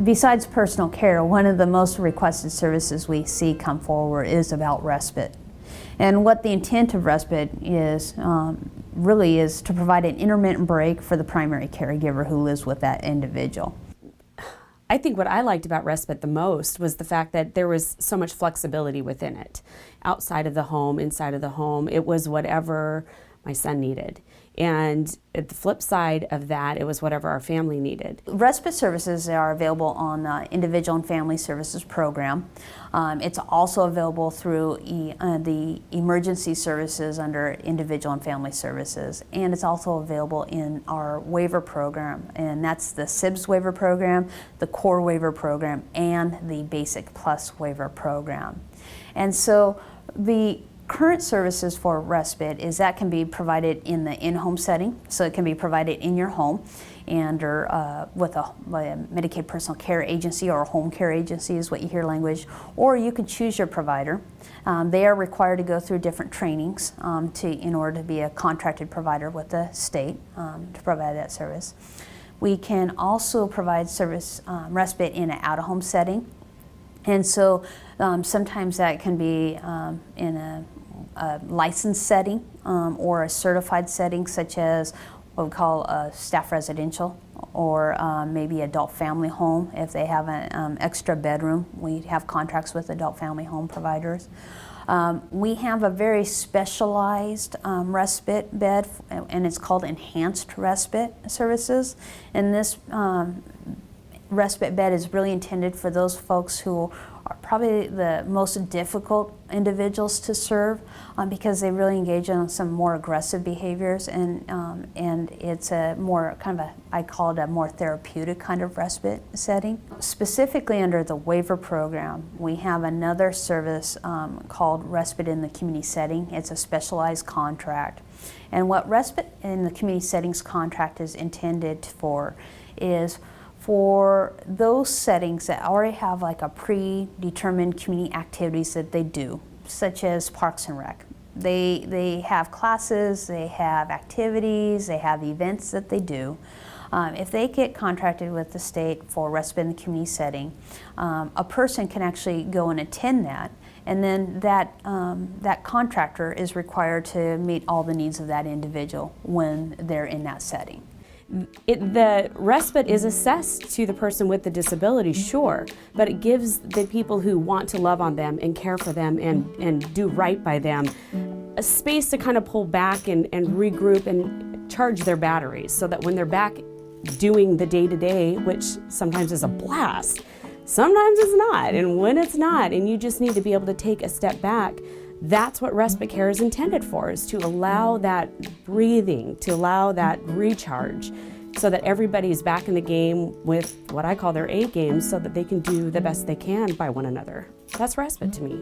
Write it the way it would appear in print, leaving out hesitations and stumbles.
Besides personal care, one of the most requested services we see come forward is about respite. And what the intent of respite is, really is to provide an intermittent break for the primary caregiver who lives with that individual. I think what I liked about respite the most was the fact that there was so much flexibility within it. Outside of the home, inside of the home, it was whatever my son needed. And at the flip side of that, it was whatever our family needed. Respite services are available on the Individual and Family Services program. It's also available through the emergency services under Individual and Family Services. And it's also available in our waiver program. And that's the HCBS waiver program, the core waiver program, and the Basic Plus waiver program. And so the current services for respite is that can be provided in the in-home setting, so it can be provided in your home and with a Medicaid personal care agency or a home care agency is what you hear language, or you can choose your provider. They are required to go through different trainings in order to be a contracted provider with the state to provide that service. We can also provide service respite in an out-of-home setting, and so sometimes that can be in a licensed setting or a certified setting, such as what we call a staff residential, or maybe adult family home. If they have an extra bedroom, we have contracts with adult family home providers. We have a very specialized respite bed, and it's called Enhanced Respite Services. And this respite bed is really intended for those folks who are probably the most difficult individuals to serve because they really engage in some more aggressive behaviors, and it's a more kind of I call it a more therapeutic kind of respite setting. Specifically under the waiver program, we have another service called Respite in the Community Setting. It's a specialized contract, and what Respite in the Community Settings contract is intended for is for those settings that already have like a predetermined community activities that they do, such as Parks and Rec. They have classes, they have activities, they have events that they do. If they get contracted with the state for respite in the community setting, a person can actually go and attend that, and then that contractor is required to meet all the needs of that individual when they're in that setting. The respite is assessed to the person with the disability, sure, but it gives the people who want to love on them and care for them and do right by them a space to kind of pull back and regroup and charge their batteries, so that when they're back doing the day-to-day, which sometimes is a blast, sometimes it's not, and when it's not, and you just need to be able to take a step back, that's what respite care is intended for, is to allow that breathing, to allow that recharge, so that everybody's back in the game with what I call their A game, so that they can do the best they can by one another. That's respite to me.